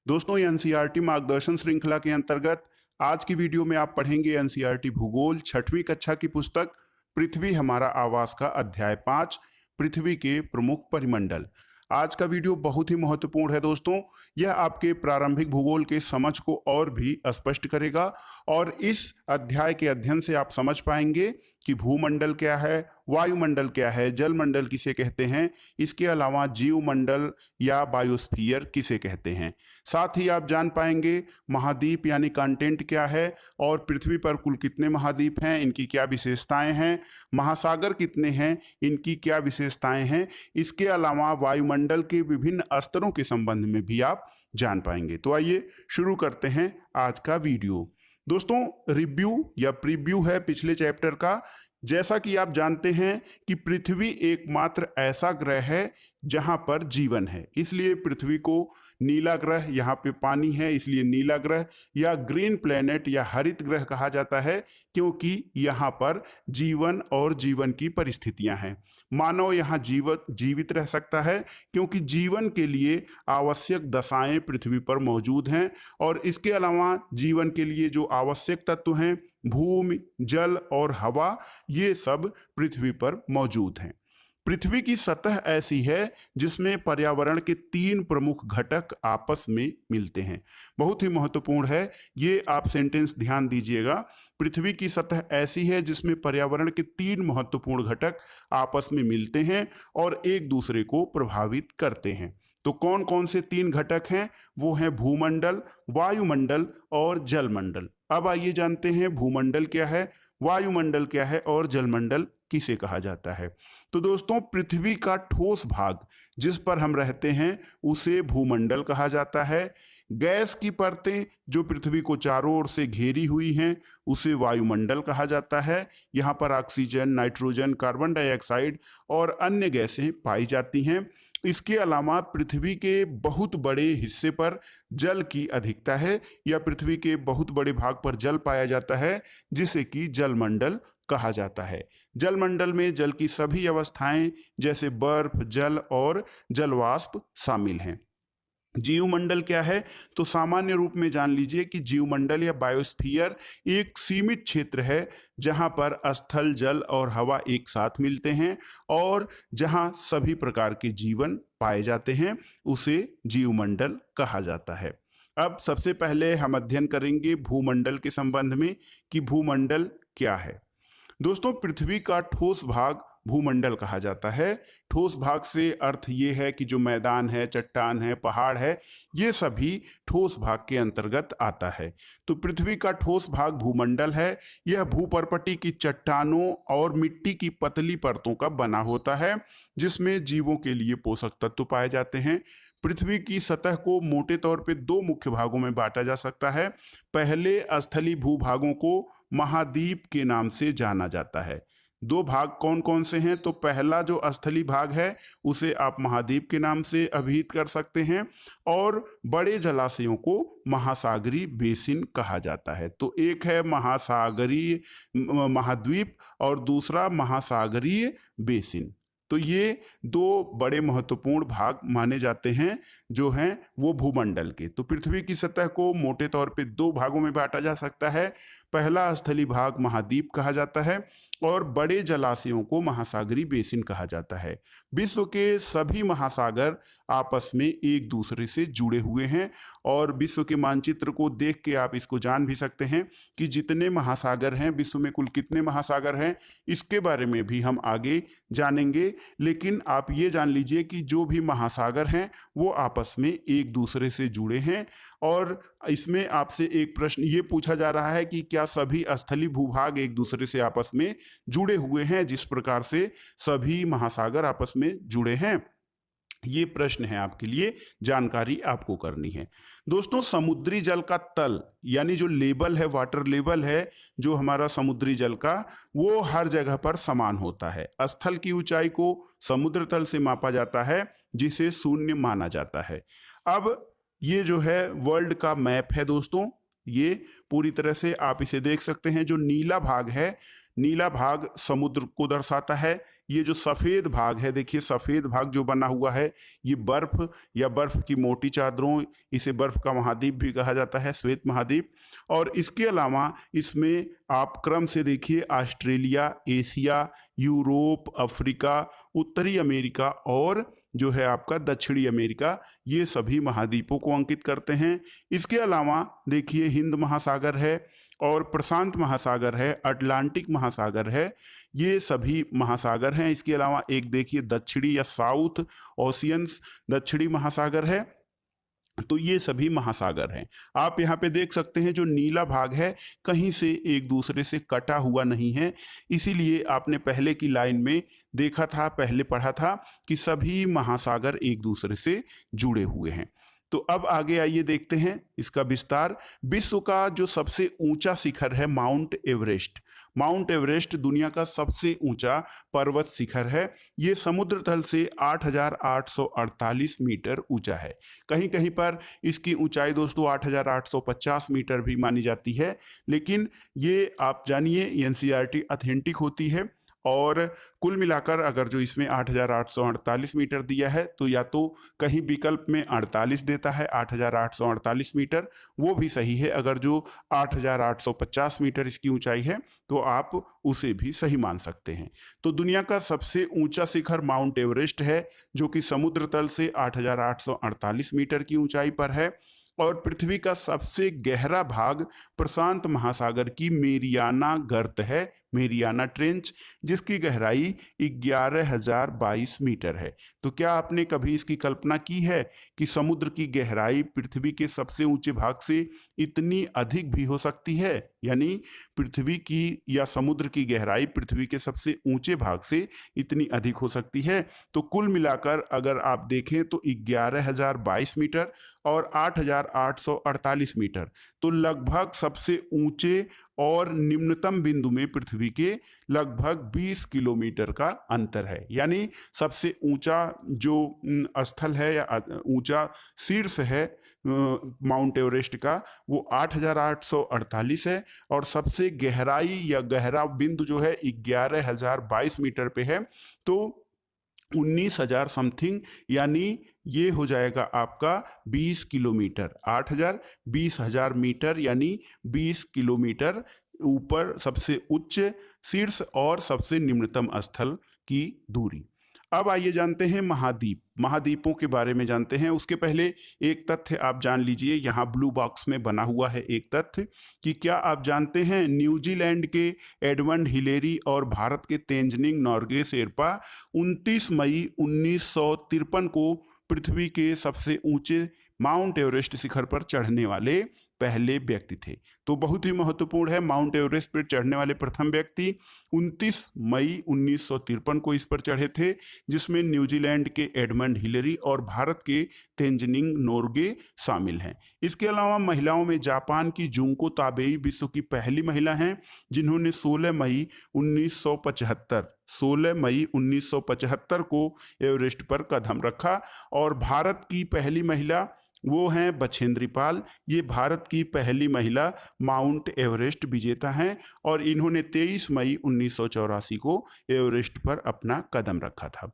दोस्तों, ये एनसीईआरटी मार्गदर्शन श्रृंखला के अंतर्गत आज की वीडियो में आप पढ़ेंगे एनसीईआरटी भूगोल छठवीं कक्षा की पुस्तक पृथ्वी हमारा आवास का अध्याय 5 पृथ्वी के प्रमुख परिमंडल। आज का वीडियो बहुत ही महत्वपूर्ण है दोस्तों। यह आपके प्रारंभिक भूगोल के समझ को और भी स्पष्ट करेगा और इस अध्याय के अध्ययन से आप समझ पाएंगे कि भूमंडल क्या है, वायुमंडल क्या है, जलमंडल किसे कहते हैं, इसके अलावा जीवमंडल या बायोस्फीयर किसे कहते हैं। साथ ही आप जान पाएंगे महाद्वीप यानी कंटेंट क्या है और पृथ्वी पर कुल कितने महाद्वीप हैं, इनकी क्या विशेषताएं हैं, महासागर कितने हैं, इनकी क्या विशेषताएं हैं। इसके अलावा वायुमंडल के विभिन्न स्तरों के संबंध में भी आप जान पाएंगे। तो आइए शुरू करते हैं आज का वीडियो। दोस्तों, रिव्यू या प्रीव्यू है पिछले चैप्टर का। जैसा कि आप जानते हैं कि पृथ्वी एकमात्र ऐसा ग्रह है जहां पर जीवन है, इसलिए पृथ्वी को नीला ग्रह, यहाँ पे पानी है इसलिए नीला ग्रह या ग्रीन प्लेनेट या हरित ग्रह कहा जाता है, क्योंकि यहाँ पर जीवन और जीवन की परिस्थितियां हैं। मानव यहाँ जीवित रह सकता है क्योंकि जीवन के लिए आवश्यक दशाएं पृथ्वी पर मौजूद हैं और इसके अलावा जीवन के लिए जो आवश्यक तत्व हैं भूमि, जल और हवा, ये सब पृथ्वी पर मौजूद हैं। पृथ्वी की सतह ऐसी है जिसमें पर्यावरण के 3 प्रमुख घटक आपस में मिलते हैं। बहुत ही महत्वपूर्ण है, ये आप सेंटेंस ध्यान दीजिएगा। पृथ्वी की सतह ऐसी है जिसमें पर्यावरण के 3 महत्वपूर्ण घटक आपस में मिलते हैं और एक दूसरे को प्रभावित करते हैं। तो कौन कौन से 3 घटक हैं? वो हैं भूमंडल, वायुमंडल और जलमंडल। अब आइए जानते हैं भूमंडल क्या है, वायुमंडल क्या है और जलमंडल किसे कहा जाता है। तो दोस्तों, पृथ्वी का ठोस भाग जिस पर हम रहते हैं उसे भूमंडल कहा जाता है। गैस की परतें जो पृथ्वी को चारों ओर से घेरी हुई हैं उसे वायुमंडल कहा जाता है। यहाँ पर ऑक्सीजन, नाइट्रोजन, कार्बन डाइऑक्साइड और अन्य गैसें पाई जाती हैं। इसके अलावा पृथ्वी के बहुत बड़े हिस्से पर जल की अधिकता है या पृथ्वी के बहुत बड़े भाग पर जल पाया जाता है, जिसे कि जलमंडल कहा जाता है। जलमंडल में जल की सभी अवस्थाएं जैसे बर्फ, जल और जलवाष्प शामिल हैं। जीवमंडल क्या है? तो सामान्य रूप में जान लीजिए कि जीवमंडल या बायोस्फीयर एक सीमित क्षेत्र है जहां पर स्थल, जल और हवा एक साथ मिलते हैं और जहां सभी प्रकार के जीवन पाए जाते हैं, उसे जीवमंडल कहा जाता है। अब सबसे पहले हम अध्ययन करेंगे भूमंडल के संबंध में कि भूमंडल क्या है। दोस्तों, पृथ्वी का ठोस भाग भूमंडल कहा जाता है। ठोस भाग से अर्थ ये है कि जो मैदान है, चट्टान है, पहाड़ है, ये सभी ठोस भाग के अंतर्गत आता है। तो पृथ्वी का ठोस भाग भूमंडल है। यह भूपर्पटी की चट्टानों और मिट्टी की पतली परतों का बना होता है जिसमें जीवों के लिए पोषक तत्व पाए जाते हैं। पृथ्वी की सतह को मोटे तौर पे 2 मुख्य भागों में बांटा जा सकता है। पहले स्थलीय भूभागों को महाद्वीप के नाम से जाना जाता है। 2 भाग कौन कौन से हैं? तो पहला जो स्थलीय भाग है उसे आप महाद्वीप के नाम से अभिहित कर सकते हैं और बड़े जलाशयों को महासागरीय बेसिन कहा जाता है। तो एक है महासागरीय महाद्वीप और दूसरा महासागरीय बेसिन। तो ये 2 बड़े महत्वपूर्ण भाग माने जाते हैं जो हैं वो भूमंडल के। तो पृथ्वी की सतह को मोटे तौर पे 2 भागों में बांटा जा सकता है। पहला स्थलीय भाग महाद्वीप कहा जाता है और बड़े जलाशयों को महासागरीय बेसिन कहा जाता है। विश्व के सभी महासागर आपस में एक दूसरे से जुड़े हुए हैं और विश्व के मानचित्र को देख के आप इसको जान भी सकते हैं कि जितने महासागर हैं, विश्व में कुल कितने महासागर हैं, इसके बारे में भी हम आगे जानेंगे। लेकिन आप ये जान लीजिए कि जो भी महासागर हैं वो आपस में एक दूसरे से जुड़े हैं और इसमें आपसे एक प्रश्न ये पूछा जा रहा है कि क्या सभी स्थलीय भूभाग एक दूसरे से आपस में जुड़े हुए हैं जिस प्रकार से सभी महासागर आपस में जुड़े हैं? ये प्रश्न है आपके लिए, जानकारी आपको करनी है। दोस्तों, समुद्री जल का तल यानी जो लेवल है, वाटर लेवल है जो हमारा समुद्री जल का, वो हर जगह पर समान होता है। स्थल की ऊंचाई को समुद्र तल से मापा जाता है जिसे शून्य माना जाता है। अब ये जो है वर्ल्ड का मैप है दोस्तों, ये पूरी तरह से आप इसे देख सकते हैं। जो नीला भाग है, नीला भाग समुद्र को दर्शाता है। ये जो सफेद भाग है, देखिए सफेद भाग जो बना हुआ है, ये बर्फ या बर्फ की मोटी चादरों, इसे बर्फ का महाद्वीप भी कहा जाता है, श्वेत महाद्वीप। और इसके अलावा इसमें आप क्रम से देखिए ऑस्ट्रेलिया, एशिया, यूरोप, अफ्रीका, उत्तरी अमेरिका और जो है आपका दक्षिणी अमेरिका, ये सभी महाद्वीपों को अंकित करते हैं। इसके अलावा देखिए हिंद महासागर है और प्रशांत महासागर है, अटलांटिक महासागर है, ये सभी महासागर हैं। इसके अलावा एक देखिए दक्षिणी या साउथ ओशियंस दक्षिणी महासागर है। तो ये सभी महासागर हैं। आप यहाँ पे देख सकते हैं जो नीला भाग है कहीं से एक दूसरे से कटा हुआ नहीं है, इसीलिए आपने पहले की लाइन में देखा था, पहले पढ़ा था कि सभी महासागर एक दूसरे से जुड़े हुए हैं। तो अब आगे आइए देखते हैं इसका विस्तार। विश्व का जो सबसे ऊंचा शिखर है माउंट एवरेस्ट। माउंट एवरेस्ट दुनिया का सबसे ऊंचा पर्वत शिखर है। ये समुद्र तल से 8,848 मीटर ऊंचा है। कहीं कहीं पर इसकी ऊंचाई दोस्तों 8,850 मीटर भी मानी जाती है, लेकिन ये आप जानिए एनसीईआरटी ऑथेंटिक होती है। और कुल मिलाकर अगर जो इसमें 8,848 मीटर दिया है तो या तो कहीं विकल्प में 48 देता है 8,848 मीटर, वो भी सही है। अगर जो 8,850 मीटर इसकी ऊंचाई है तो आप उसे भी सही मान सकते हैं। तो दुनिया का सबसे ऊंचा शिखर माउंट एवरेस्ट है, जो कि समुद्र तल से 8,848 मीटर की ऊंचाई पर है। और पृथ्वी का सबसे गहरा भाग प्रशांत महासागर की मेरियाना गर्त है, मेरियाना ट्रेंच, जिसकी गहराई 11,022 मीटर है। तो क्या आपने कभी इसकी कल्पना की है कि समुद्र की गहराई पृथ्वी के सबसे ऊंचे भाग से इतनी अधिक भी हो सकती है? यानी पृथ्वी की या समुद्र की गहराई पृथ्वी के सबसे ऊंचे भाग से इतनी अधिक हो सकती है। तो कुल मिलाकर अगर आप देखें तो 11,022 मीटर और 8,848 मीटर, तो लगभग सबसे ऊंचे और निम्नतम बिंदु में पृथ्वी के लगभग 20 किलोमीटर का अंतर है। यानी सबसे ऊंचा जो स्थल है या ऊंचा शीर्ष है माउंट एवरेस्ट का, वो 8,848 है और सबसे गहराई या गहरा बिंदु जो है 11,022 मीटर पे है। तो 19,000 समथिंग, यानी ये हो जाएगा आपका 20 किलोमीटर। 8,000 20,000 मीटर यानी 20 किलोमीटर ऊपर सबसे उच्च शीर्ष और सबसे निम्नतम स्थल की दूरी। अब आइए जानते हैं महाद्वीप, महाद्वीपों के बारे में जानते हैं। उसके पहले एक तथ्य आप जान लीजिए, यहाँ ब्लू बॉक्स में बना हुआ है एक तथ्य कि क्या आप जानते हैं न्यूजीलैंड के एडमंड हिलेरी और भारत के तेंजिंग नोर्गे शेरपा 29 मई 1953 को पृथ्वी के सबसे ऊंचे माउंट एवरेस्ट शिखर पर चढ़ने वाले पहले व्यक्ति थे। तो बहुत ही महत्वपूर्ण है, माउंट एवरेस्ट पर चढ़ने वाले प्रथम व्यक्ति 29 मई 1953 को इस पर चढ़े थे, जिसमें न्यूजीलैंड के एडमंड हिलेरी और भारत के तेंजिंग नोर्गे शामिल हैं। इसके अलावा महिलाओं में जापान की जुंको ताबेई विश्व की पहली महिला हैं, जिन्होंने 16 मई 1975 को एवरेस्ट पर कदम रखा। और भारत की पहली महिला वो हैं बछेंद्री पाल। ये भारत की पहली महिला माउंट एवरेस्ट विजेता हैं और इन्होंने 23 मई 1984 को एवरेस्ट पर अपना कदम रखा था।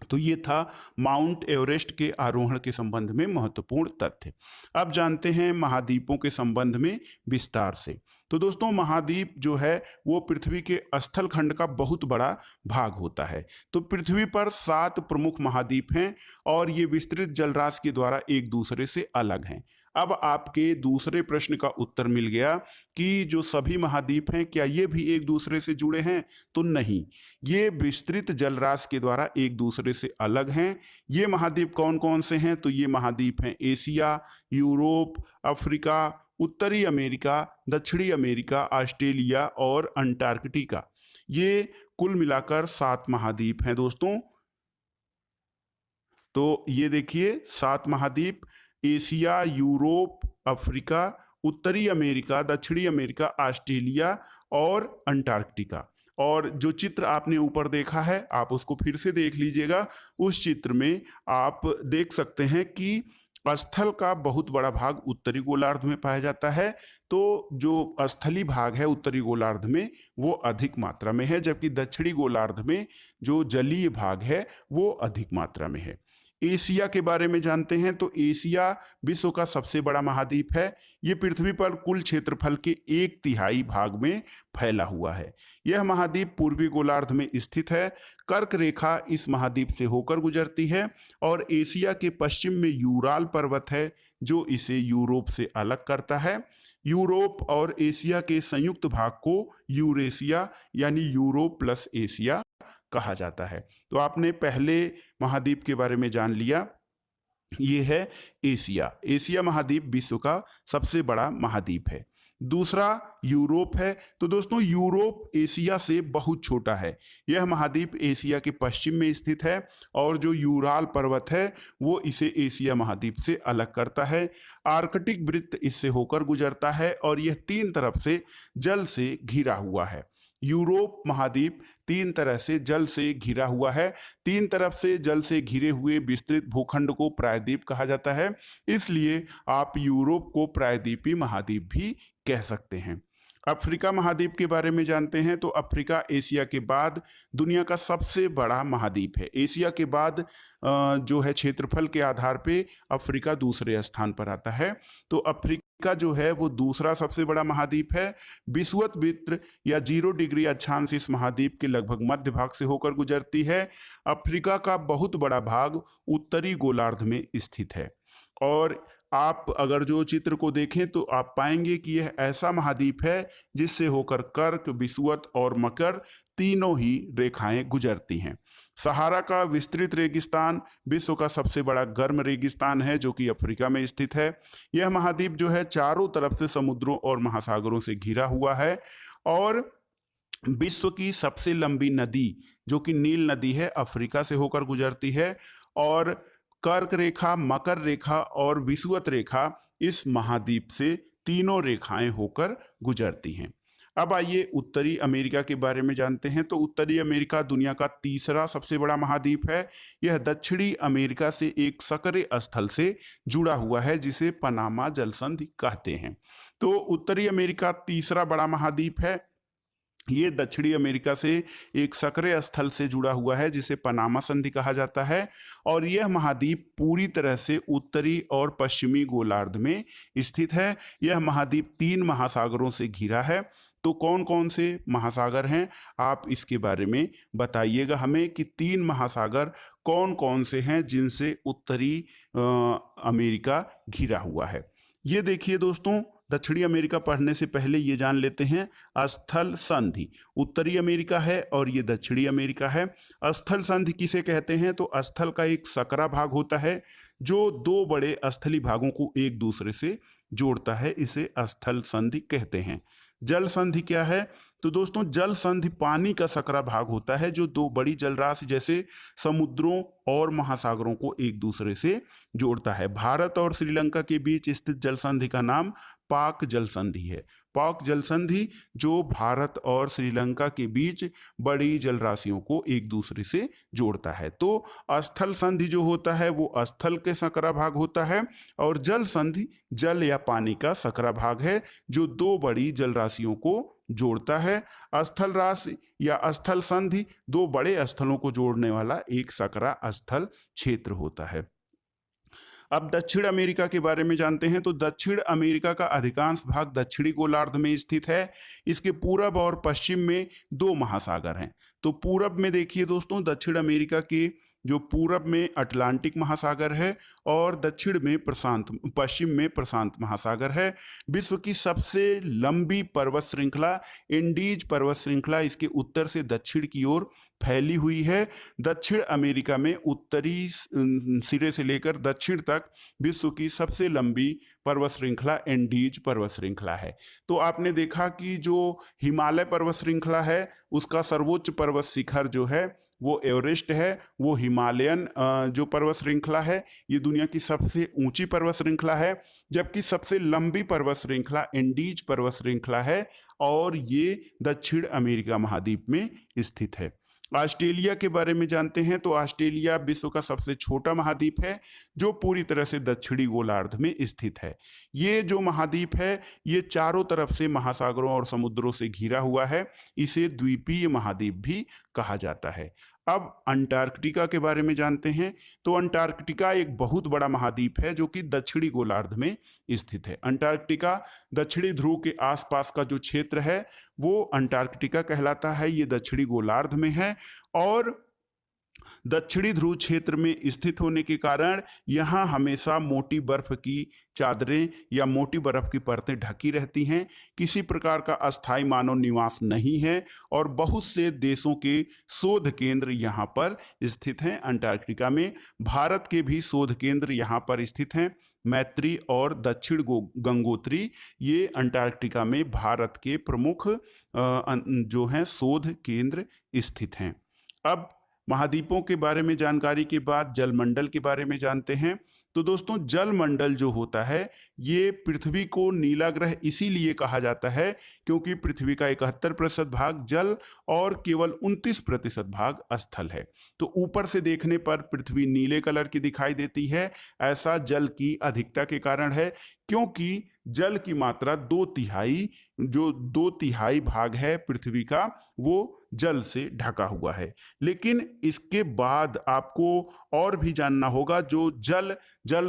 तो ये था माउंट एवरेस्ट के आरोहण के संबंध में महत्वपूर्ण तथ्य। अब जानते हैं महाद्वीपों के संबंध में विस्तार से। तो दोस्तों महाद्वीप जो है वो पृथ्वी के स्थल खंड का बहुत बड़ा भाग होता है। तो पृथ्वी पर 7 प्रमुख महाद्वीप हैं और ये विस्तृत जलराशि के द्वारा एक दूसरे से अलग हैं। अब आपके दूसरे प्रश्न का उत्तर मिल गया कि जो सभी महाद्वीप हैं क्या ये भी एक दूसरे से जुड़े हैं? तो नहीं, ये विस्तृत जलराशि के द्वारा एक दूसरे से अलग हैं। ये महाद्वीप कौन कौन से हैं? तो ये महाद्वीप हैं एशिया, यूरोप, अफ्रीका, उत्तरी अमेरिका, दक्षिणी अमेरिका, ऑस्ट्रेलिया और अंटार्कटिका। ये कुल मिलाकर 7 महाद्वीप हैं दोस्तों। तो ये देखिए 7 महाद्वीप, एशिया, यूरोप, अफ्रीका, उत्तरी अमेरिका, दक्षिणी अमेरिका, ऑस्ट्रेलिया और अंटार्कटिका। और जो चित्र आपने ऊपर देखा है आप उसको फिर से देख लीजिएगा। उस चित्र में आप देख सकते हैं कि स्थल का बहुत बड़ा भाग उत्तरी गोलार्ध में पाया जाता है। तो जो स्थलीय भाग है उत्तरी गोलार्ध में वो अधिक मात्रा में है, जबकि दक्षिणी गोलार्ध में जो जलीय भाग है वो अधिक मात्रा में है। एशिया के बारे में जानते हैं तो एशिया विश्व का सबसे बड़ा महाद्वीप है। ये पृथ्वी पर कुल क्षेत्रफल के 1/3 भाग में फैला हुआ है। यह महाद्वीप पूर्वी गोलार्ध में स्थित है। कर्क रेखा इस महाद्वीप से होकर गुजरती है और एशिया के पश्चिम में यूराल पर्वत है जो इसे यूरोप से अलग करता है। यूरोप और एशिया के संयुक्त भाग को यूरेशिया यानी यूरोप प्लस एशिया कहा जाता है। तो आपने पहले महाद्वीप के बारे में जान लिया, ये है एशिया। एशिया महाद्वीप विश्व का सबसे बड़ा महाद्वीप है। दूसरा यूरोप है। तो दोस्तों यूरोप एशिया से बहुत छोटा है। यह महाद्वीप एशिया के पश्चिम में स्थित है और जो यूराल पर्वत है वो इसे एशिया महाद्वीप से अलग करता है। आर्कटिक वृत्त इससे होकर गुजरता है और यह 3 तरफ से जल से घिरा हुआ है। यूरोप महाद्वीप 3 तरह से जल से घिरा हुआ है। 3 तरफ से जल से घिरे हुए विस्तृत भूखंड को प्रायद्वीप कहा जाता है। इसलिए आप यूरोप को प्रायद्वीपीय महाद्वीप भी कह सकते हैं। अफ्रीका महाद्वीप के बारे में जानते हैं तो अफ्रीका एशिया के बाद दुनिया का सबसे बड़ा महाद्वीप है। एशिया के बाद जो है क्षेत्रफल के आधार पे अफ्रीका दूसरे स्थान पर आता है। तो अफ्रीका जो है वो दूसरा सबसे बड़ा महाद्वीप है। विषुवत या 0 डिग्री अक्षांश इस महाद्वीप के लगभग मध्य भाग से होकर गुजरती है। अफ्रीका का बहुत बड़ा भाग उत्तरी गोलार्ध में स्थित है और आप अगर जो चित्र को देखें तो आप पाएंगे कि यह ऐसा महाद्वीप है जिससे होकर कर्क, विषुवत और मकर तीनों ही रेखाएं गुजरती हैं। सहारा का विस्तृत रेगिस्तान विश्व का सबसे बड़ा गर्म रेगिस्तान है जो कि अफ्रीका में स्थित है। यह महाद्वीप जो है चारों तरफ से समुद्रों और महासागरों से घिरा हुआ है और विश्व की सबसे लंबी नदी जो कि नील नदी है अफ्रीका से होकर गुजरती है और कर्क रेखा, मकर रेखा और विषुवत रेखा इस महाद्वीप से तीनों रेखाएं होकर गुजरती हैं। अब आइए उत्तरी अमेरिका के बारे में जानते हैं। तो उत्तरी अमेरिका दुनिया का तीसरा सबसे बड़ा महाद्वीप है। यह दक्षिणी अमेरिका से एक सक्रिय स्थल से जुड़ा हुआ है जिसे पनामा जलसंधि कहते हैं। तो उत्तरी अमेरिका तीसरा बड़ा महाद्वीप है। ये दक्षिणी अमेरिका से एक सक्रिय स्थल से जुड़ा हुआ है जिसे पनामा संधि कहा जाता है और यह महाद्वीप पूरी तरह से उत्तरी और पश्चिमी गोलार्ध में स्थित है। यह महाद्वीप 3 महासागरों से घिरा है। तो कौन कौन से महासागर हैं आप इसके बारे में बताइएगा हमें कि 3 महासागर कौन कौन से हैं जिनसे उत्तरी अमेरिका घिरा हुआ है। ये देखिए दोस्तों, दक्षिणी अमेरिका पढ़ने से पहले ये जान लेते हैं स्थल संधि। उत्तरी अमेरिका है और ये दक्षिणी अमेरिका है। स्थल संधि किसे कहते हैं तो स्थल का एक सकरा भाग होता है जो 2 बड़े स्थलीय भागों को एक दूसरे से जोड़ता है, इसे स्थल संधि कहते हैं। जल संधि क्या है तो दोस्तों जल संधि पानी का सकरा भाग होता है जो 2 बड़ी जलराशि जैसे समुद्रों और महासागरों को एक दूसरे से जोड़ता है। भारत और श्रीलंका के बीच स्थित जल संधि का नाम पाक जल संधि है। पाक जल संधि जो भारत और श्रीलंका के बीच बड़ी जलराशियों को एक दूसरे से जोड़ता है। तो स्थल संधि जो होता है वो स्थल के सकरा भाग होता है और जल संधि जल या पानी का सकरा भाग है जो 2 बड़ी जलराशियों को जोड़ता है। स्थल राशि या स्थल संधि 2 बड़े स्थलों को जोड़ने वाला एक सकरा स्थल क्षेत्र होता है। अब दक्षिण अमेरिका के बारे में जानते हैं। तो दक्षिण अमेरिका का अधिकांश भाग दक्षिणी गोलार्ध में स्थित है। इसके पूरब और पश्चिम में 2 महासागर हैं। तो पूरब में देखिए दोस्तों, दक्षिण अमेरिका के जो पूरब में अटलांटिक महासागर है और दक्षिण में पश्चिम में प्रशांत महासागर है। विश्व की सबसे लंबी पर्वत श्रृंखला एंडीज पर्वत श्रृंखला इसके उत्तर से दक्षिण की ओर फैली हुई है। दक्षिण अमेरिका में उत्तरी सिरे से लेकर दक्षिण तक विश्व की सबसे लंबी पर्वत श्रृंखला एंडीज पर्वत श्रृंखला है। तो आपने देखा कि जो हिमालय पर्वत श्रृंखला है उसका सर्वोच्च पर्वत शिखर जो है वो एवरेस्ट है। वो हिमालयन जो पर्वत श्रृंखला है ये दुनिया की सबसे ऊंची पर्वत श्रृंखला है, जबकि सबसे लंबी पर्वत श्रृंखला एंडीज पर्वत श्रृंखला है और ये दक्षिण अमेरिका महाद्वीप में स्थित है। ऑस्ट्रेलिया के बारे में जानते हैं तो ऑस्ट्रेलिया विश्व का सबसे छोटा महाद्वीप है जो पूरी तरह से दक्षिणी गोलार्ध में स्थित है। ये जो महाद्वीप है ये चारों तरफ से महासागरों और समुद्रों से घिरा हुआ है। इसे द्वीपीय महाद्वीप भी कहा जाता है। अब अंटार्कटिका के बारे में जानते हैं तो अंटार्कटिका एक बहुत बड़ा महाद्वीप है जो कि दक्षिणी गोलार्ध में स्थित है। अंटार्कटिका दक्षिणी ध्रुव के आसपास का जो क्षेत्र है वो अंटार्कटिका कहलाता है। ये दक्षिणी गोलार्ध में है और दक्षिणी ध्रुव क्षेत्र में स्थित होने के कारण यहाँ हमेशा मोटी बर्फ की चादरें या मोटी बर्फ की परतें ढकी रहती हैं। किसी प्रकार का अस्थायी मानव निवास नहीं है और बहुत से देशों के शोध केंद्र यहाँ पर स्थित हैं। अंटार्कटिका में भारत के भी शोध केंद्र यहाँ पर स्थित हैं। मैत्री और दक्षिण गंगोत्री ये अंटार्कटिका में भारत के प्रमुख जो हैं शोध केंद्र स्थित हैं। अब महाद्वीपों के बारे में जानकारी के बाद जलमंडल के बारे में जानते हैं। तो दोस्तों जलमंडल जो होता है ये पृथ्वी को नीला ग्रह इसीलिए कहा जाता है क्योंकि पृथ्वी का 71% भाग जल और केवल 29% भाग स्थल है। तो ऊपर से देखने पर पृथ्वी नीले कलर की दिखाई देती है। ऐसा जल की अधिकता के कारण है क्योंकि जल की मात्रा 2/3 भाग है पृथ्वी का वो जल से ढका हुआ है। लेकिन इसके बाद आपको और भी जानना होगा जो जल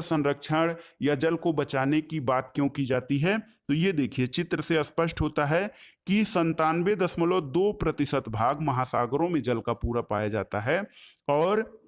संरक्षण या जल को बचाने की बात क्यों की जाती है। तो ये देखिए चित्र से स्पष्ट होता है कि 97.2% भाग महासागरों में जल का पूरा पाया जाता है और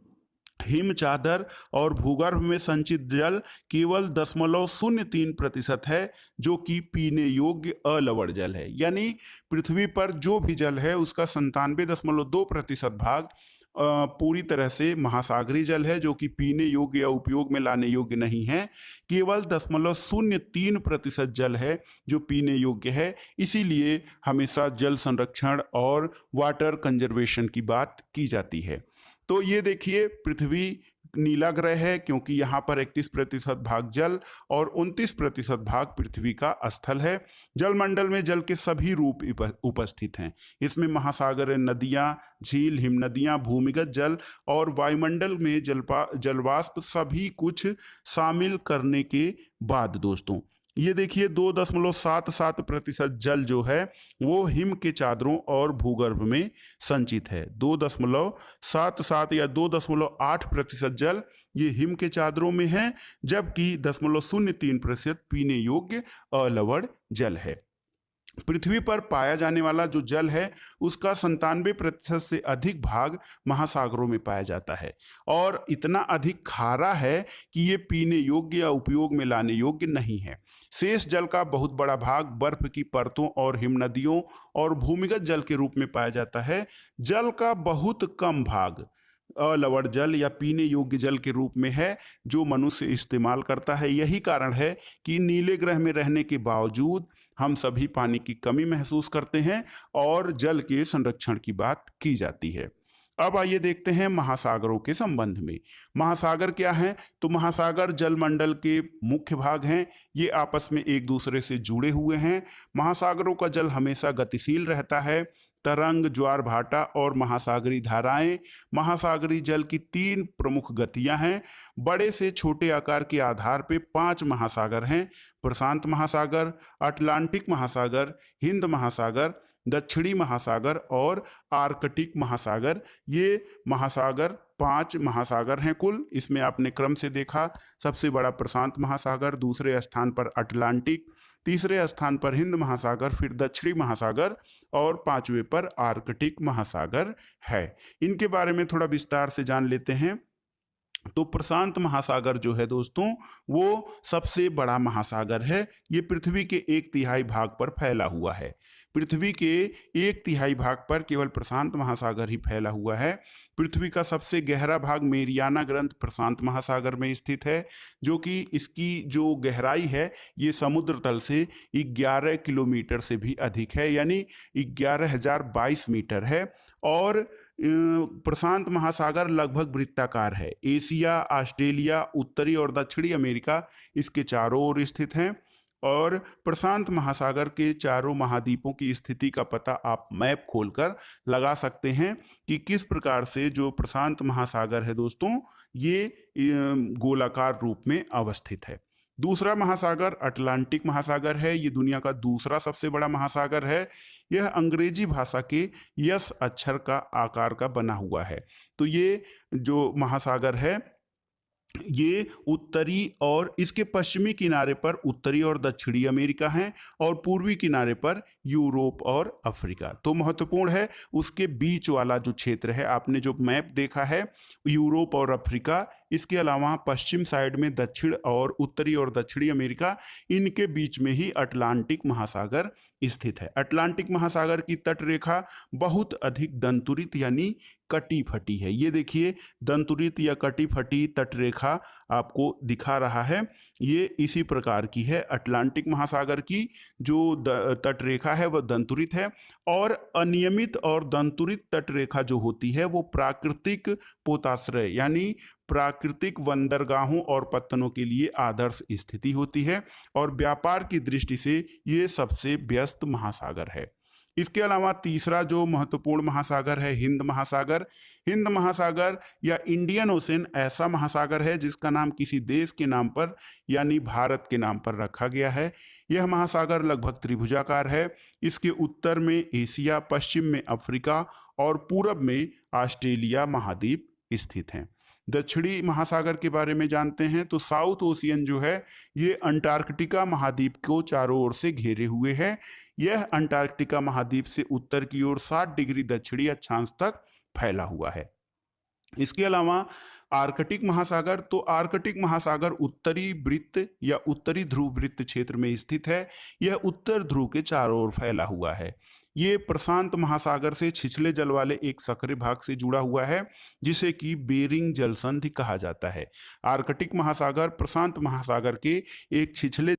हिम चादर और भूगर्भ में संचित जल केवल 0.03% है जो कि पीने योग्य अलवण जल है। यानी पृथ्वी पर जो भी जल है उसका 97.2% भाग पूरी तरह से महासागरीय जल है जो कि पीने योग्य या उपयोग में लाने योग्य नहीं है। केवल 0.03% जल है जो पीने योग्य है। इसीलिए हमेशा जल संरक्षण और वाटर कंजर्वेशन की बात की जाती है। तो ये देखिए पृथ्वी नीला ग्रह है क्योंकि यहाँ पर 31% भाग जल और 29% भाग पृथ्वी का स्थल है। जलमंडल में जल के सभी रूप उपस्थित हैं। इसमें महासागर, नदियाँ, झील, हिमनदियाँ, भूमिगत जल और वायुमंडल में जलवाष्प सभी कुछ शामिल करने के बाद दोस्तों ये देखिए 2.77% जल जो है वो हिम के चादरों और भूगर्भ में संचित है। 2.77 या 2.8% जल ये हिम के चादरों में है जबकि 0.03% पीने योग्य अलवण जल है। पृथ्वी पर पाया जाने वाला जो जल है उसका 97% से अधिक भाग महासागरों में पाया जाता है और इतना अधिक खारा है कि ये पीने योग्य या उपयोग में लाने योग्य नहीं है। शेष जल का बहुत बड़ा भाग बर्फ की परतों और हिमनदियों और भूमिगत जल के रूप में पाया जाता है। जल का बहुत कम भाग अलवण जल या पीने योग्य जल के रूप में है जो मनुष्य इस्तेमाल करता है। यही कारण है कि नीले ग्रह में रहने के बावजूद हम सभी पानी की कमी महसूस करते हैं और जल के संरक्षण की बात की जाती है। अब आइए देखते हैं महासागरों के संबंध में। महासागर क्या हैं? तो महासागर जलमंडल के मुख्य भाग हैं। ये आपस में एक दूसरे से जुड़े हुए हैं। महासागरों का जल हमेशा गतिशील रहता है। तरंग, ज्वार भाटा और महासागरीय धाराएं महासागरीय जल की 3 प्रमुख गतियां हैं। बड़े से छोटे आकार के आधार पे 5 महासागर हैं। प्रशांत महासागर, अटलांटिक महासागर, हिंद महासागर, दक्षिणी महासागर और आर्कटिक महासागर। ये महासागर 5 महासागर हैं कुल। इसमें आपने क्रम से देखा, सबसे बड़ा प्रशांत महासागर, दूसरे स्थान पर अटलांटिक, तीसरे स्थान पर हिंद महासागर, फिर दक्षिणी महासागर और 5वें पर आर्कटिक महासागर है। इनके बारे में थोड़ा विस्तार से जान लेते हैं। तो प्रशांत महासागर जो है दोस्तों वो सबसे बड़ा महासागर है। ये पृथ्वी के 1/3 भाग पर फैला हुआ है। पृथ्वी के 1/3 भाग पर केवल प्रशांत महासागर ही फैला हुआ है। पृथ्वी का सबसे गहरा भाग मेरियाना ग्रंथ प्रशांत महासागर में स्थित है जो कि इसकी जो गहराई है ये समुद्र तल से 11 किलोमीटर से भी अधिक है, यानी 11,022 मीटर है। और प्रशांत महासागर लगभग वृत्ताकार है। एशिया, ऑस्ट्रेलिया, उत्तरी और दक्षिणी अमेरिका इसके चारों ओर स्थित हैं। और प्रशांत महासागर के चारों महाद्वीपों की स्थिति का पता आप मैप खोलकर लगा सकते हैं कि किस प्रकार से जो प्रशांत महासागर है दोस्तों, ये गोलाकार रूप में अवस्थित है। दूसरा महासागर अटलांटिक महासागर है। ये दुनिया का दूसरा सबसे बड़ा महासागर है। यह अंग्रेजी भाषा के यस अक्षर का आकार का बना हुआ है। तो ये जो महासागर है, ये उत्तरी और इसके पश्चिमी किनारे पर उत्तरी और दक्षिणी अमेरिका है और पूर्वी किनारे पर यूरोप और अफ्रीका। तो महत्वपूर्ण है उसके बीच वाला जो क्षेत्र है, आपने जो मैप देखा है यूरोप और अफ्रीका, इसके अलावा पश्चिम साइड में दक्षिण और उत्तरी और दक्षिणी अमेरिका, इनके बीच में ही अटलांटिक महासागर स्थित है। अटलांटिक महासागर की तट रेखा बहुत अधिक दंतुरित यानी कटी फटी है। ये देखिए दंतुरित या कटी फटी तट रेखा आपको दिखा रहा है। ये इसी प्रकार की है। अटलांटिक महासागर की जो तट रेखा है वह दंतुरित है और अनियमित और दंतुरित तट रेखा जो होती है वो प्राकृतिक पोताश्रय यानी प्राकृतिक बंदरगाहों और पत्तनों के लिए आदर्श स्थिति होती है और व्यापार की दृष्टि से ये सबसे व्यस्त महासागर है। इसके अलावा तीसरा जो महत्वपूर्ण महासागर है हिंद महासागर। हिंद महासागर या इंडियन ओशन ऐसा महासागर है जिसका नाम किसी देश के नाम पर यानी भारत के नाम पर रखा गया है। यह महासागर लगभग त्रिभुजाकार है। इसके उत्तर में एशिया, पश्चिम में अफ्रीका और पूरब में ऑस्ट्रेलिया महाद्वीप स्थित हैं। दक्षिणी महासागर के बारे में जानते हैं तो साउथ ओशियन जो है ये अंटार्कटिका महाद्वीप को चारों ओर से घेरे हुए है। यह अंटार्कटिका महाद्वीप से उत्तर की ओर 60 डिग्री दक्षिणी अक्षांश तक फैला हुआ है। इसके अलावा आर्कटिक महासागर, तो आर्कटिक महासागर उत्तरी वृत्त या उत्तरी ध्रुव वृत्त क्षेत्र में स्थित है। यह उत्तर ध्रुव के चारों ओर फैला हुआ है। ये प्रशांत महासागर से छिछले जल वाले एक सक्रिय भाग से जुड़ा हुआ है जिसे कि बेरिंग जल संधि कहा जाता है। आर्कटिक महासागर प्रशांत महासागर के एक छिछले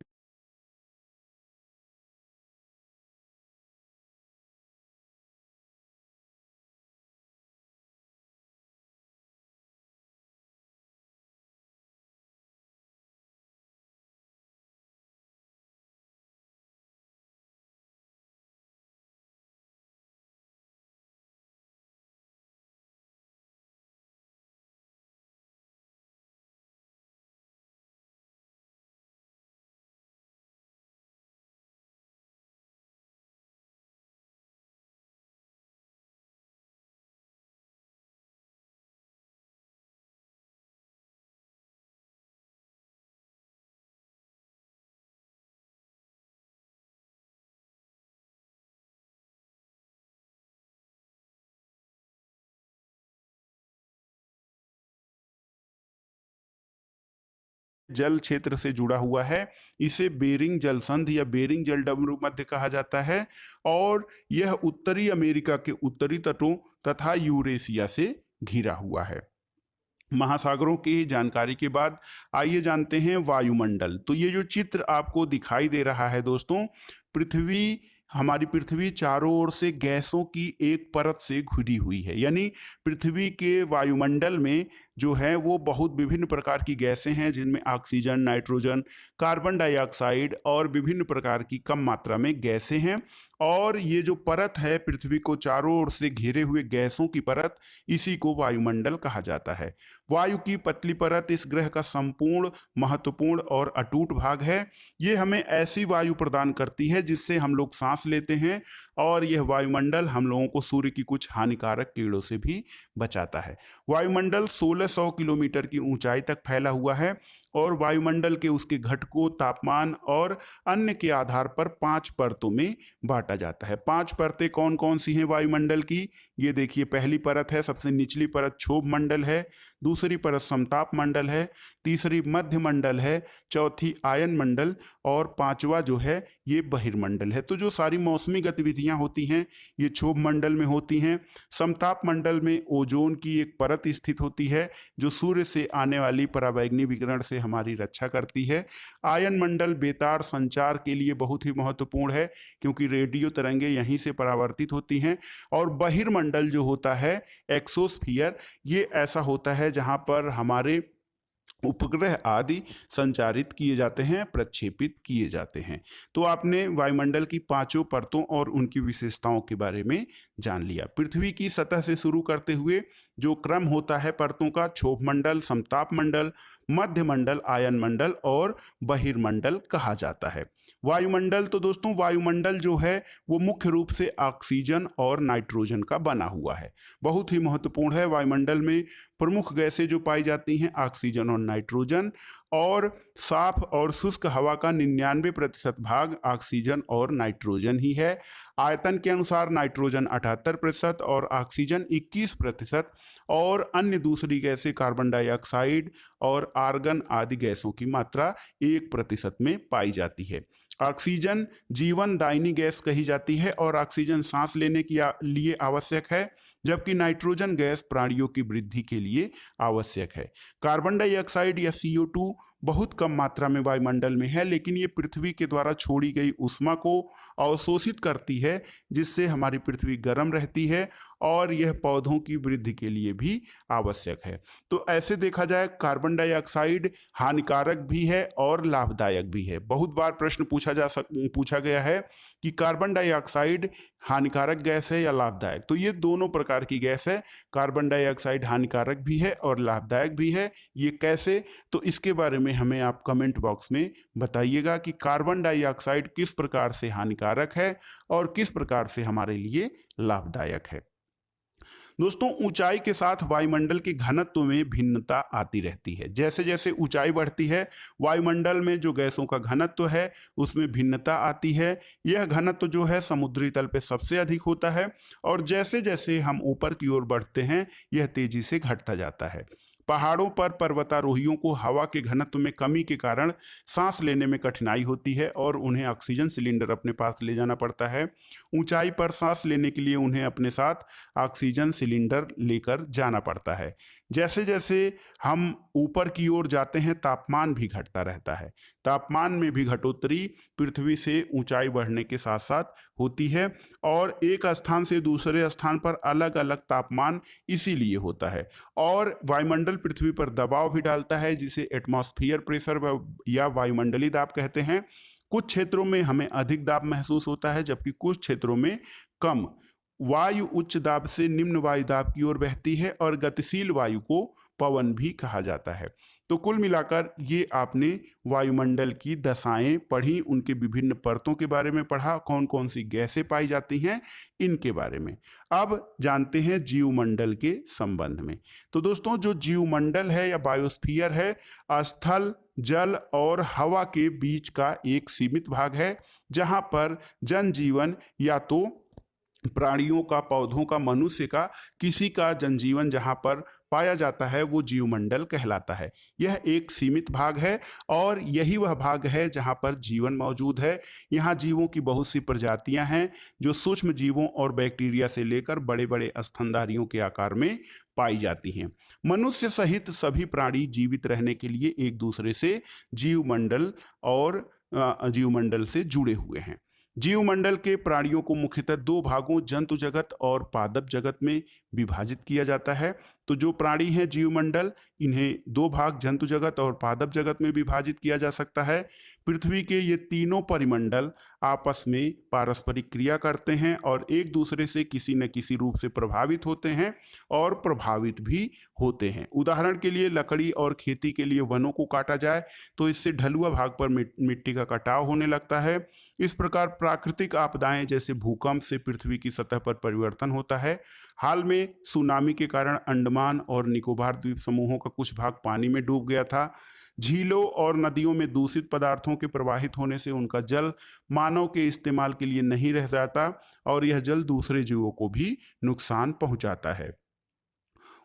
जल क्षेत्र से जुड़ा हुआ है। इसे बेरिंग जल संधि या बेरिंग जल डमरू मध्य कहा जाता है और यह उत्तरी अमेरिका के उत्तरी तटों तथा यूरेशिया से घिरा हुआ है। महासागरों की जानकारी के बाद आइए जानते हैं वायुमंडल। तो ये जो चित्र आपको दिखाई दे रहा है दोस्तों, हमारी पृथ्वी चारों ओर से गैसों की एक परत से घिरी हुई है। यानी पृथ्वी के वायुमंडल में जो है वो बहुत विभिन्न प्रकार की गैसें हैं जिनमें ऑक्सीजन, नाइट्रोजन, कार्बन डाइऑक्साइड और विभिन्न प्रकार की कम मात्रा में गैसें हैं। और ये जो परत है पृथ्वी को चारों ओर से घेरे हुए गैसों की परत, इसी को वायुमंडल कहा जाता है। वायु की पतली परत इस ग्रह का संपूर्ण, महत्वपूर्ण और अटूट भाग है। ये हमें ऐसी वायु प्रदान करती है जिससे हम लोग सांस लेते हैं और यह वायुमंडल हम लोगों को सूर्य की कुछ हानिकारक किरणों से भी बचाता है। वायुमंडल 1600 किलोमीटर की ऊंचाई तक फैला हुआ है और वायुमंडल के उसके घटकों, तापमान और अन्य के आधार पर 5 परतों में बांटा जाता है। 5 परतें कौन कौन सी हैं वायुमंडल की? ये देखिए, पहली परत है, सबसे निचली परत क्षोभ मंडल है, दूसरी परत समताप मंडल है, तीसरी मध्य मंडल है, चौथी आयन मंडल और पांचवा जो है ये बहिर्मंडल है। तो जो सारी मौसमी गतिविधियां होती हैं ये क्षोभ मंडल में होती हैं। समताप मंडल में ओजोन की एक परत स्थित होती है जो सूर्य से आने वाली पराबैंगनी विकिरण से हमारी रक्षा करती है। आयन मंडल बेतार संचार के लिए बहुत ही महत्वपूर्ण है क्योंकि रेडियो तरंगे यहीं से परावर्तित होती हैं। और बहिर्मंडल जो होता है एक्सोस्फियर, ये ऐसा होता है जहां पर हमारे उपग्रह आदि संचारित किए जाते हैं, प्रक्षेपित किए जाते हैं। तो आपने वायुमंडल की पांचों परतों और उनकी विशेषताओं के बारे में जान लिया। पृथ्वी की सतह से शुरू करते हुए जो क्रम होता है परतों का, क्षोभ मंडल, समताप मंडल, मध्य मंडल, आयन मंडल और बहिर्मंडल कहा जाता है। वायुमंडल, तो दोस्तों वायुमंडल जो है वो मुख्य रूप से ऑक्सीजन और नाइट्रोजन का बना हुआ है। बहुत ही महत्वपूर्ण है। वायुमंडल में प्रमुख गैसें जो पाई जाती हैं ऑक्सीजन और नाइट्रोजन, और साफ और शुष्क हवा का 99% भाग ऑक्सीजन और नाइट्रोजन ही है। आयतन के अनुसार नाइट्रोजन 78% और ऑक्सीजन 21%, और अन्य दूसरी गैसें कार्बन डाइऑक्साइड और आर्गन आदि गैसों की मात्रा 1% में पाई जाती है। ऑक्सीजन जीवन दायिनी गैस कही जाती है और ऑक्सीजन सांस लेने के लिए आवश्यक है, जबकि नाइट्रोजन गैस प्राणियों की वृद्धि के लिए आवश्यक है। कार्बन डाइऑक्साइड या CO2 बहुत कम मात्रा में वायुमंडल में है, लेकिन ये पृथ्वी के द्वारा छोड़ी गई ऊष्मा को अवशोषित करती है, जिससे हमारी पृथ्वी गर्म रहती है, और यह पौधों की वृद्धि के लिए भी आवश्यक है। तो ऐसे देखा जाए कार्बन डाइऑक्साइड हानिकारक भी है और लाभदायक भी है। बहुत बार प्रश्न पूछा गया है कि कार्बन डाइऑक्साइड हानिकारक गैस है या लाभदायक। तो ये दोनों प्रकार की गैस है। कार्बन डाइऑक्साइड हानिकारक भी है और लाभदायक भी है। ये कैसे? तो इसके बारे में हमें आप कमेंट बॉक्स में बताइएगा कि कार्बन डाइऑक्साइड किस प्रकार से हानिकारक है और किस प्रकार से हमारे लिए लाभदायक है। दोस्तों, ऊंचाई के साथ वायुमंडल के घनत्व में भिन्नता आती रहती है। जैसे जैसे ऊंचाई बढ़ती है, वायुमंडल में जो गैसों का घनत्व है उसमें भिन्नता आती है। यह घनत्व जो है समुद्री तल पे सबसे अधिक होता है, और जैसे जैसे हम ऊपर की ओर बढ़ते हैं यह तेजी से घटता जाता है। पहाड़ों पर पर्वतारोहियों को हवा के घनत्व में कमी के कारण सांस लेने में कठिनाई होती है और उन्हें ऑक्सीजन सिलेंडर अपने पास ले जाना पड़ता है। ऊंचाई पर सांस लेने के लिए उन्हें अपने साथ ऑक्सीजन सिलेंडर लेकर जाना पड़ता है। जैसे जैसे हम ऊपर की ओर जाते हैं तापमान भी घटता रहता है। तापमान में भी घटोत्तरी पृथ्वी से ऊंचाई बढ़ने के साथ साथ होती है, और एक स्थान से दूसरे स्थान पर अलग अलग तापमान इसीलिए होता है। और वायुमंडल पृथ्वी पर दबाव भी डालता है, जिसे एटमॉस्फेयर प्रेशर या वायुमंडलीय दाब कहते हैं। कुछ क्षेत्रों में हमें अधिक दाब महसूस होता है, जबकि कुछ क्षेत्रों में कम। वायु उच्च दाब से निम्न वायु दाब की ओर बहती है, और गतिशील वायु को पवन भी कहा जाता है। तो कुल मिलाकर ये आपने वायुमंडल की दशाएं पढ़ी, उनके विभिन्न परतों के बारे में पढ़ा, कौन कौन सी गैसें पाई जाती हैं इनके बारे में। अब जानते हैं जीवमंडल के संबंध में। तो दोस्तों, जो जीवमंडल है या बायोस्फीयर है, स्थल, जल और हवा के बीच का एक सीमित भाग है, जहां पर जनजीवन या तो प्राणियों का, पौधों का, मनुष्य का, किसी का जनजीवन जहां पर पाया जाता है वो जीवमंडल कहलाता है। यह एक सीमित भाग है, और यही वह भाग है जहां पर जीवन मौजूद है। यहाँ जीवों की बहुत सी प्रजातियां हैं, जो सूक्ष्म जीवों और बैक्टीरिया से लेकर बड़े बड़े स्तनधारियों के आकार में पाई जाती हैं। मनुष्य सहित सभी प्राणी जीवित रहने के लिए एक दूसरे से जीवमंडल से जुड़े हुए हैं। जीवमंडल के प्राणियों को मुख्यतः दो भागों, जंतु जगत और पादप जगत में विभाजित किया जाता है। तो जो प्राणी हैं जीवमंडल, इन्हें दो भाग, जंतु जगत और पादप जगत में विभाजित किया जा सकता है। पृथ्वी के ये तीनों परिमंडल आपस में पारस्परिक क्रिया करते हैं और एक दूसरे से किसी न किसी रूप से प्रभावित होते हैं और प्रभावित भी होते हैं। उदाहरण के लिए, लकड़ी और खेती के लिए वनों को काटा जाए तो इससे ढलुआ भाग पर मिट्टी का कटाव होने लगता है। इस प्रकार प्राकृतिक आपदाएं जैसे भूकंप से पृथ्वी की सतह पर परिवर्तन होता है। हाल में सुनामी के कारण अंडमान और निकोबार द्वीप समूहों का कुछ भाग पानी में डूब गया था। झीलों और नदियों में दूषित पदार्थों के प्रवाहित होने से उनका जल मानव के इस्तेमाल के लिए नहीं रह जाता, और यह जल दूसरे जीवों को भी नुकसान पहुंचाता है।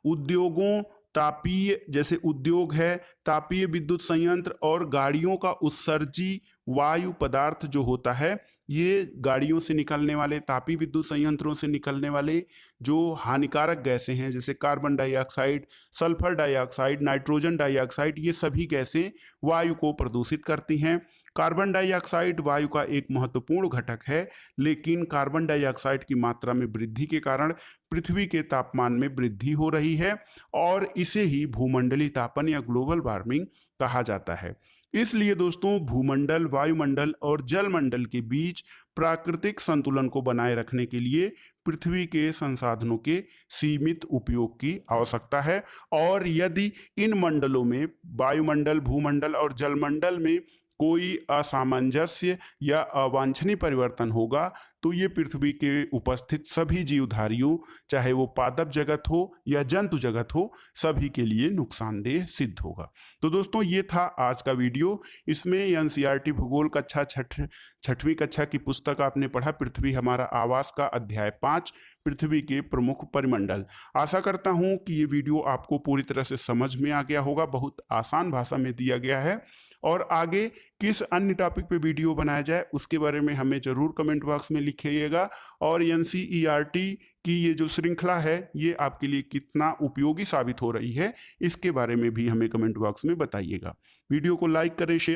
उद्योगों, तापीय जैसे उद्योग है, तापीय विद्युत संयंत्र और गाड़ियों का उत्सर्जी वायु पदार्थ जो होता है, ये गाड़ियों से निकलने वाले, तापीय विद्युत संयंत्रों से निकलने वाले जो हानिकारक गैसें हैं, जैसे carbon dioxide, sulphur dioxide, nitrogen dioxide, ये सभी गैसें वायु को प्रदूषित करती हैं। कार्बन डाइऑक्साइड वायु का एक महत्वपूर्ण घटक है, लेकिन कार्बन डाइऑक्साइड की मात्रा में वृद्धि के कारण पृथ्वी के तापमान में वृद्धि हो रही है और इसे ही भूमंडलीय तापन या ग्लोबल वार्मिंग कहा जाता है। इसलिए दोस्तों, भूमंडल, वायुमंडल और जलमंडल के बीच प्राकृतिक संतुलन को बनाए रखने के लिए पृथ्वी के संसाधनों के सीमित उपयोग की आवश्यकता है। और यदि इन मंडलों में, वायुमंडल, भूमंडल और जलमंडल में कोई असामंजस्य या अवांछनीय परिवर्तन होगा तो ये पृथ्वी के उपस्थित सभी जीवधारियों, चाहे वो पादप जगत हो या जंतु जगत हो, सभी के लिए नुकसानदेह सिद्ध होगा। तो दोस्तों, ये था आज का वीडियो। इसमें एनसीईआरटी भूगोल कक्षा छठवीं कक्षा की पुस्तक आपने पढ़ा, पृथ्वी हमारा आवास का अध्याय 5, पृथ्वी के प्रमुख परिमंडल। आशा करता हूं कि ये वीडियो आपको पूरी तरह से समझ में आ गया होगा। बहुत आसान भाषा में दिया गया है। और आगे किस अन्य टॉपिक पे वीडियो बनाया जाए उसके बारे में हमें जरूर कमेंट बॉक्स में लिखिएगा। और एनसीईआरटी की ये जो श्रृंखला है ये आपके लिए कितना उपयोगी साबित हो रही है इसके बारे में भी हमें कमेंट बॉक्स में बताइएगा। वीडियो को लाइक करें, शेयर